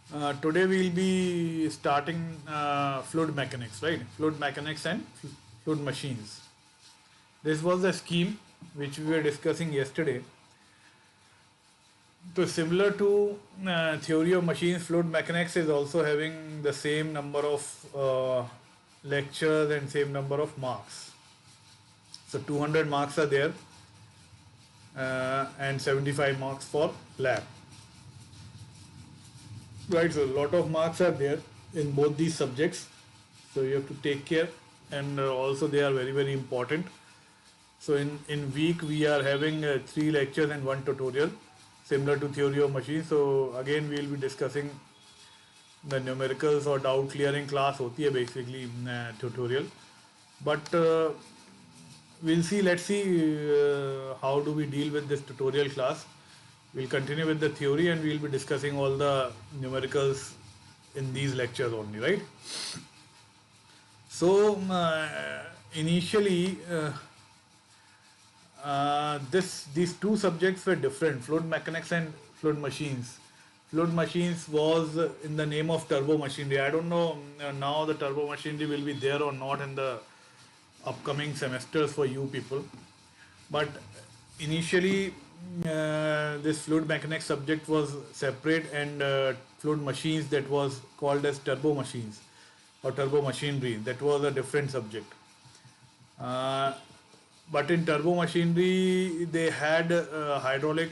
Today we'll be starting fluid mechanics, right? Fluid mechanics and fluid machines. This was the scheme which we were discussing yesterday. So similar to theory of machines, fluid mechanics is also having the same number of lectures and same number of marks. So 200 marks are there and 75 marks for lab. Right, so a lot of marks are there in both these subjects. So you have to take care, and also they are very very important. So in week we are having 3 lectures and 1 tutorial, similar to theory of machines. So again we will be discussing the numericals or doubt clearing class hoti hai basically tutorial. But we'll see. Let's see how do we deal with this tutorial class. We'll continue with the theory and we'll be discussing all the numericals in these lectures only, right? So initially, these two subjects were different: fluid mechanics and fluid machines. Fluid machines was in the name of turbo machinery. I don't know now the turbo machinery will be there or not in the upcoming semesters for you people. But initially, this fluid mechanics subject was separate, and fluid machines that was called as turbo machines or turbo machinery, that was a different subject. Uh, but in turbo machinery, they had hydraulic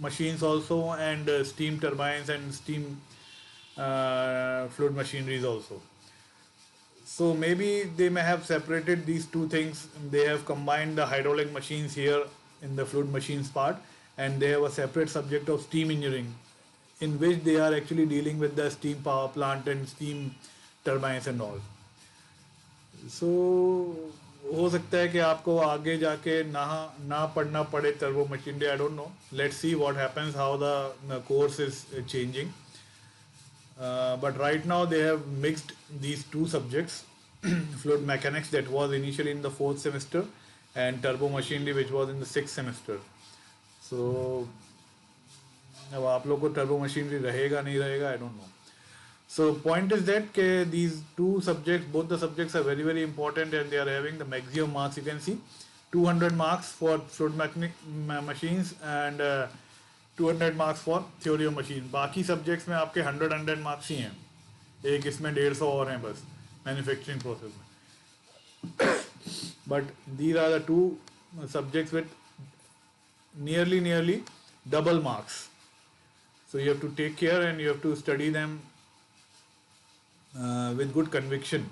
machines also, and steam turbines and steam fluid machineries also. So maybe they may have separated these two things. They have combined the hydraulic machines here in the fluid machines part, and they have a separate subject of steam engineering, in which they are actually dealing with the steam power plant and steam turbines and all. So हो सकता है कि आपको आगे जाके ना पढ़ना पड़े turbo machinery. I don't know. Let's see what happens, how the course is changing. But right now they have mixed these two subjects: fluid mechanics, that was initially in the fourth semester, and turbo machinery, which was in the sixth semester. So अब आप लोग को turbo machinery रहेगा नहीं रहेगा, I don't know. So point is that these two subjects, both the subjects are very very important, and they are having the maximum marks. You can see 200 marks for fluid machines and 200 marks for theory of machine. बाकी subjects में आपके 100 marks ही हैं. एक इसमें 150 और हैं बस manufacturing process में. But these are the two subjects with nearly double marks. So you have to take care and you have to study them with good conviction,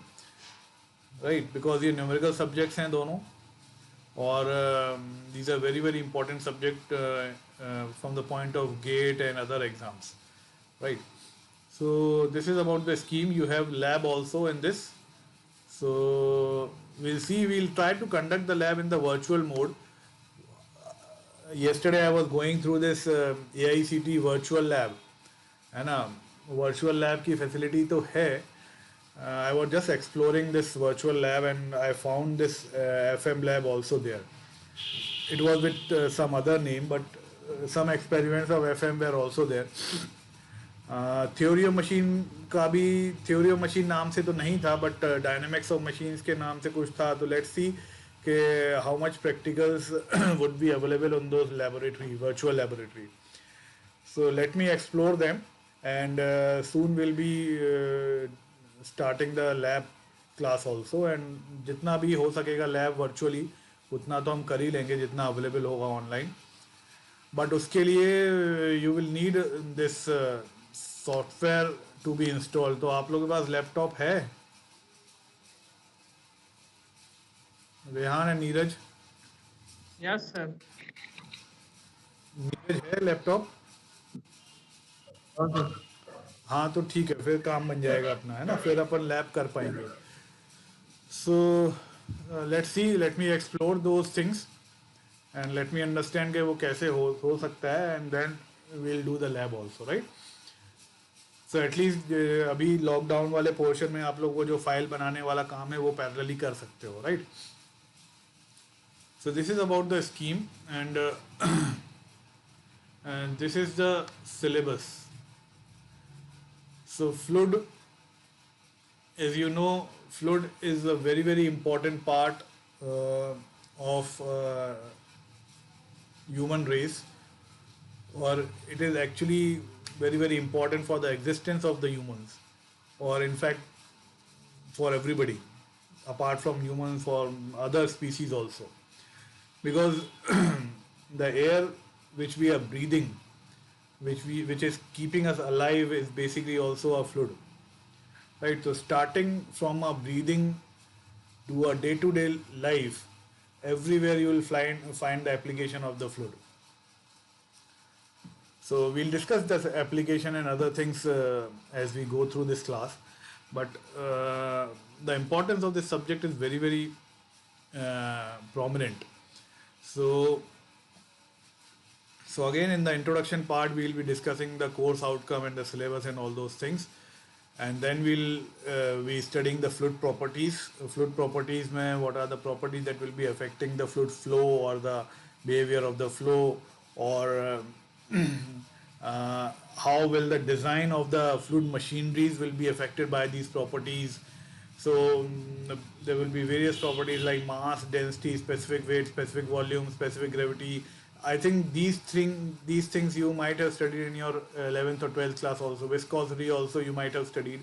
right? Because ये numerical subjects हैं दोनों, or these are very very important subject from the point of gate and other exams, right? So this is about the scheme. You have lab also in this. So we'll see, we'll try to conduct the lab in the virtual mode. Yesterday I was going through this AICT virtual lab, है ना. Virtual lab की facility तो है. I was just exploring this virtual lab and I found this FM lab also there. It was with some other name, but some experiments of FM were also there. Theory of machine का भी theory of machine नाम से तो नहीं था, but dynamics of machines के नाम से कुछ था. तो लेट्स सी कि how much practicals would be available on those laboratory, virtual laboratory. So let me explore them, and soon we'll be starting the lab class also. And जितना भी हो सकेगा लैब वर्चुअली उतना तो हम कर ही लेंगे जितना अवेलेबल होगा ऑनलाइन. बट उसके लिए you will need this software to be install. तो आप लोगों के पास लैपटॉप है? Rehan and Neeraj, Yes, sir. Neeraj है लैपटॉप? Okay. हाँ तो ठीक है, फिर काम बन जाएगा अपना, है ना. फिर अपन लैब कर पाएंगे. So let's see, let me explore those things and let me understand कि वो कैसे हो सकता है, and then we'll do the lab also, right. So at least अभी लॉकडाउन वाले पोर्शन में आप लोग को जो फाइल बनाने वाला काम है वो पैरेलली कर सकते हो, right. So this is about the scheme, and this is the syllabus. So fluid, as you know, fluid is a very very important part of human race, or it is actually very very important for the existence of the humans, or in fact for everybody apart from humans, for other species also, because the air which we are breathing, which is keeping us alive, is basically also a fluid, right? So starting from a breathing to a day-to-day life, everywhere you will find the application of the fluid. So we'll discuss this application and other things as we go through this class. But the importance of this subject is very very prominent. So again, in the introduction part, we'll be discussing the course outcome and the syllabus and all those things, and then we'll be studying the fluid properties. Fluid properties mein what are the properties that will be affecting the fluid flow or the behavior of the flow, or how will the design of the fluid machineries will be affected by these properties. So there will be various properties like mass, density, specific weight, specific volume, specific gravity. I think these things you might have studied in your 11th or 12th class also. Viscosity also you might have studied.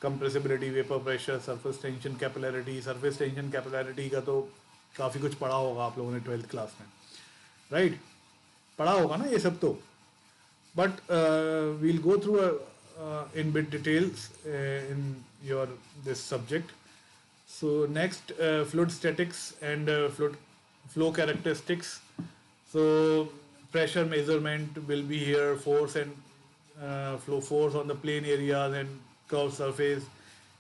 Compressibility, vapor pressure, surface tension, capillarity. Surface tension, capillarity का तो काफ़ी कुछ पढ़ा होगा आप लोगों ने 12th class में, right? पढ़ा होगा ना ये सब तो. But we'll go through in bit details in your this subject. So next, fluid statics and fluid flow characteristics. So pressure measurement will be here, force and flow force on the plane areas and curved surface,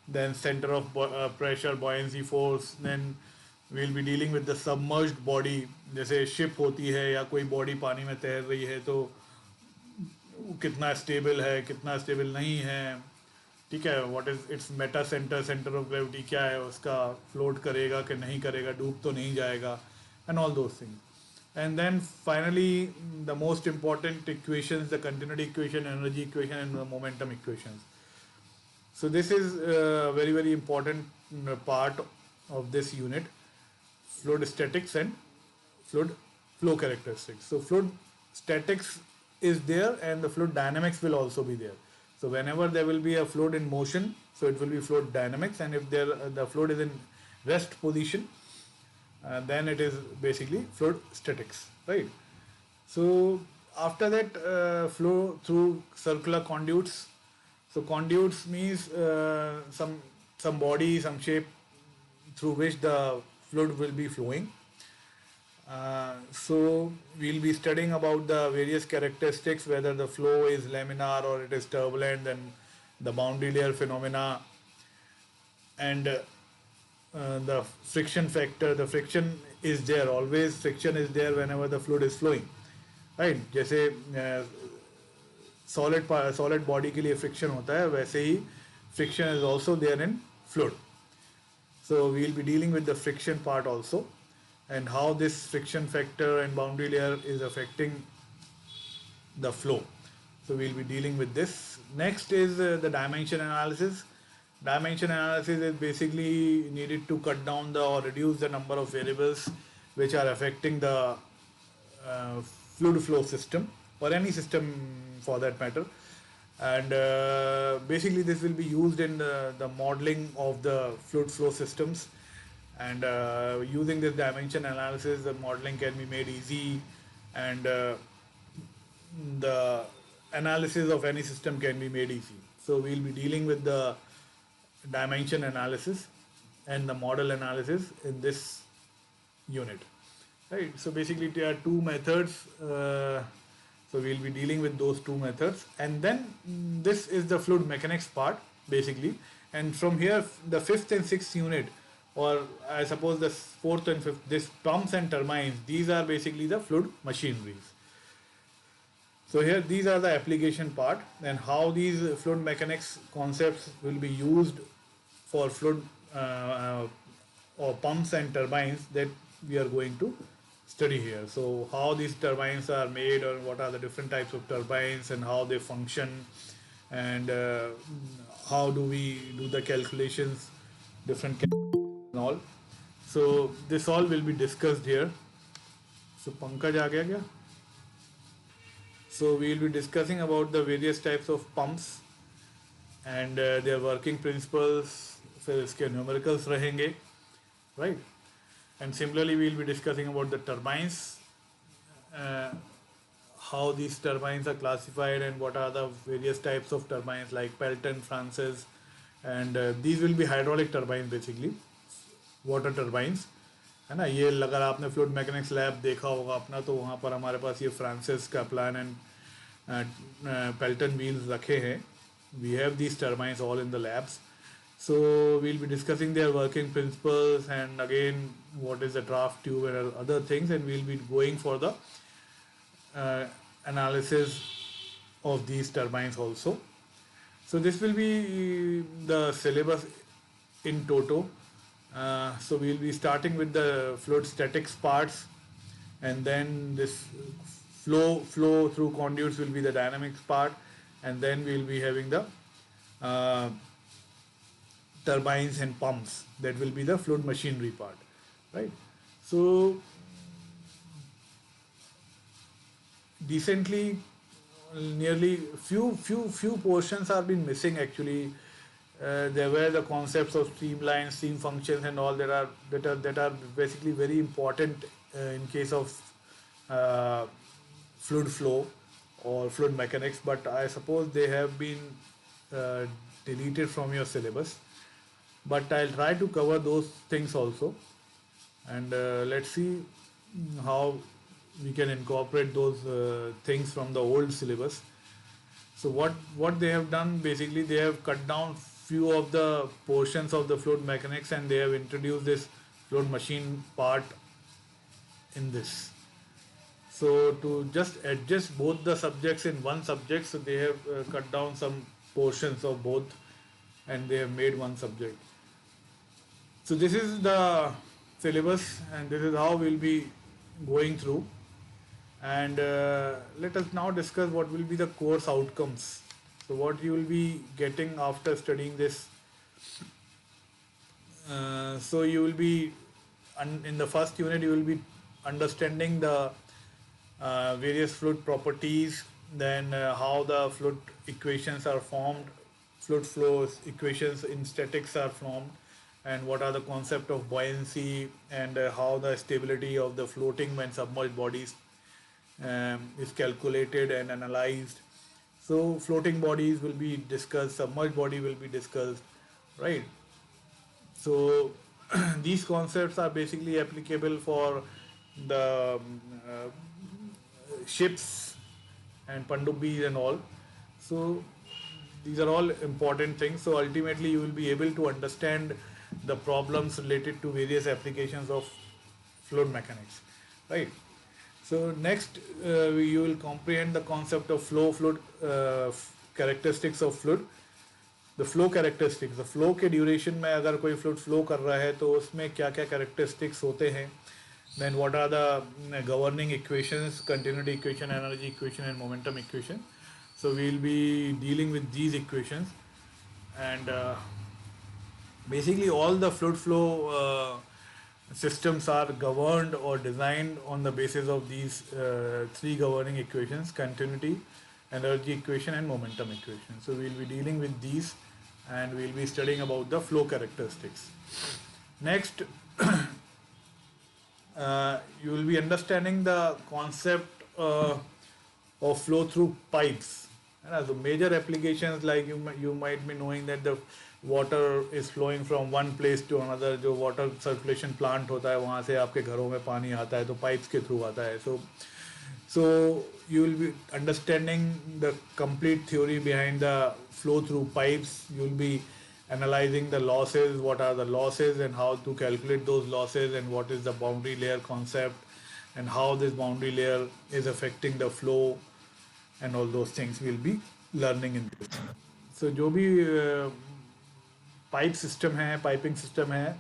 then center of pressure, buoyancy force. Then we'll be dealing with the submerged body. जैसे ship होती है या कोई body पानी में तैर रही है तो कितना स्टेबल है, कितना स्टेबल नहीं है, ठीक है, what is it's Meta centre, centre of gravity क्या है उसका, फ्लोट करेगा कि नहीं करेगा, डूब तो नहीं जाएगा, and all those things. And then finally the most important equations, the continuity equation, energy equation and the momentum equations. So this is a very very important part of this unit, fluid statics and fluid flow characteristics. So fluid statics is there and the fluid dynamics will also be there. So whenever there will be a fluid in motion, so it will be fluid dynamics, and if the fluid is in rest position, then it is basically fluid statics, right? So after that, flow through circular conduits. So conduits means some body, some shape through which the fluid will be flowing. So we'll be studying about the various characteristics, whether the flow is laminar or it is turbulent, and the boundary layer phenomena, and the friction factor. The friction is there, always friction is there whenever the fluid is flowing, right? जैसे solid body के लिए friction होता है, वैसे ही friction is also there in fluid. So we'll be dealing with the friction part also, and how this friction factor and boundary layer is affecting the flow. So we'll be dealing with this. Next is the dimension analysis. Dimension analysis is basically needed to cut down or reduce the number of variables which are affecting the fluid flow system, or any system for that matter. And basically this will be used in the modeling of the fluid flow systems, and using this dimension analysis the modeling can be made easy, and the analysis of any system can be made easy. So we'll be dealing with the dimension analysis and the model analysis in this unit, right? So basically there are two methods, so we'll be dealing with those two methods, and then this is the fluid mechanics part basically. And from here the fifth and sixth unit, or I suppose the fourth and fifth, this pumps and turbines, these are basically the fluid machineries. So here these are the application part, and how these fluid mechanics concepts will be used for fluid or pumps and turbines, that we are going to study here. So how these turbines are made, or what are the different types of turbines and how they function, and how do we do the calculations, different and all. So this all will be discussed here. So Pankaj aa gaya kya? So we will be discussing about the various types of pumps and their working principles. फिर इसके numericals रहेंगे, right? And similarly we will be discussing about the turbines, uh, how these turbines are classified and what are the various types of turbines like Pelton, Francis, and these will be hydraulic turbines basically, water turbines, है ना. ये अगर आपने fluid mechanics lab देखा होगा अपना, तो वहाँ पर हमारे पास ये Francis Kaplan and Pelton wheels रखे हैं. We have these turbines all in the labs. So we'll be discussing their working principles and again what is the draft tube and other things, and we'll be going for the analysis of these turbines also. So this will be the syllabus in toto. So we'll be starting with the fluid statics parts, and then this flow through conduits will be the dynamics part, and then we'll be having the uh, turbines and pumps, that will be the fluid machinery part, right? So decently, nearly few portions are been missing actually. There were the concepts of streamlines, stream functions, and all that are basically very important in case of uh, fluid flow or fluid mechanics. But I suppose they have been uh, deleted from your syllabus. But I'll try to cover those things also, and let's see how we can incorporate those things from the old syllabus. So what they have done basically, they have cut down few of the portions of the fluid mechanics and they have introduced this fluid machine part in this. So to just adjust both the subjects in one subject, so they have cut down some portions of both and they have made one subject. So this is the syllabus and this is how we'll be going through. And let us now discuss what will be the course outcomes. So what you will be getting after studying this. So you will be, in the first unit you will be understanding the various fluid properties, then how the fluid equations are formed, fluid flow equations in statics are formed, and what are the concept of buoyancy and how the stability of the floating when submerged bodies is calculated and analyzed. So floating bodies will be discussed, submerged body will be discussed, right? So these concepts are basically applicable for the ships and pandubis and all. So these are all important things. So ultimately you will be able to understand the problems related to various applications of fluid mechanics, right? So next you will comprehend the concept of fluid characteristics of fluid. The flow characteristics, the flow के duration में अगर कोई fluid flow कर रहा है तो उसमें क्या क्या characteristics होते हैं. Then what are the governing equations, continuity equation, energy equation and momentum equation. So we will be dealing with these equations, and basically all the fluid flow systems are governed or designed on the basis of these three governing equations: continuity, energy equation and momentum equation. So we will be dealing with these and we will be studying about the flow characteristics. Next, you will be understanding the concept of flow through pipes. So major applications, like you might be knowing that the water is flowing from one place to another. जो water circulation plant होता है वहाँ से आपके घरों में पानी आता है तो pipes के through आता है. So you will be understanding the complete theory behind the flow through pipes. You will be analyzing the losses, what are the losses and how to calculate those losses, and what is the boundary layer concept and how this boundary layer is affecting the flow, and all those things we'll be learning in this. So जो भी pipe system है, piping system है,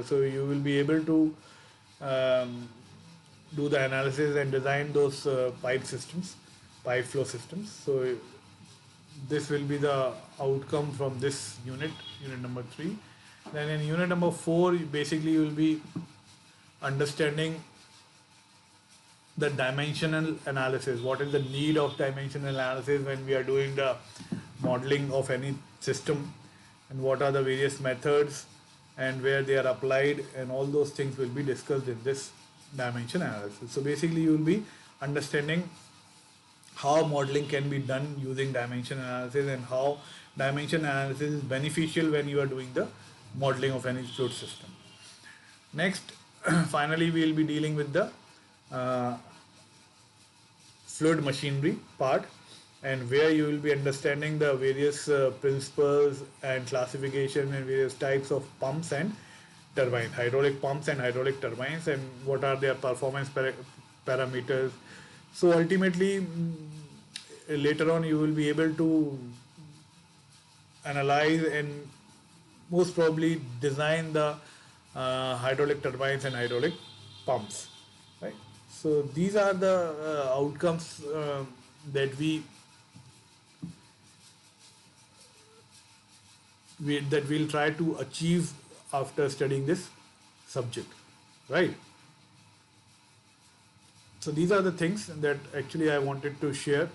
so you will be able to do the analysis and design those pipe systems, pipe flow systems. So this will be the outcome from this unit, unit number 3. Then in unit number 4, basically you will be understanding the dimensional analysis. What is the need of dimensional analysis when we are doing the modeling of any system, and what are the various methods and where they are applied, and all those things will be discussed in this dimension analysis. So basically you will be understanding how modeling can be done using dimension analysis, and how dimension analysis is beneficial when you are doing the modeling of any fluid system. Next, finally, we will be dealing with the uh, fluid machinery part, and where you will be understanding the various principles and classification and various types of pumps and turbines, hydraulic pumps and hydraulic turbines, and what are their performance parameters. So ultimately, later on, you will be able to analyze and most probably design the hydraulic turbines and hydraulic pumps, right? So these are the outcomes that that we'll try to achieve after studying this subject, right? So these are the things that actually I wanted to share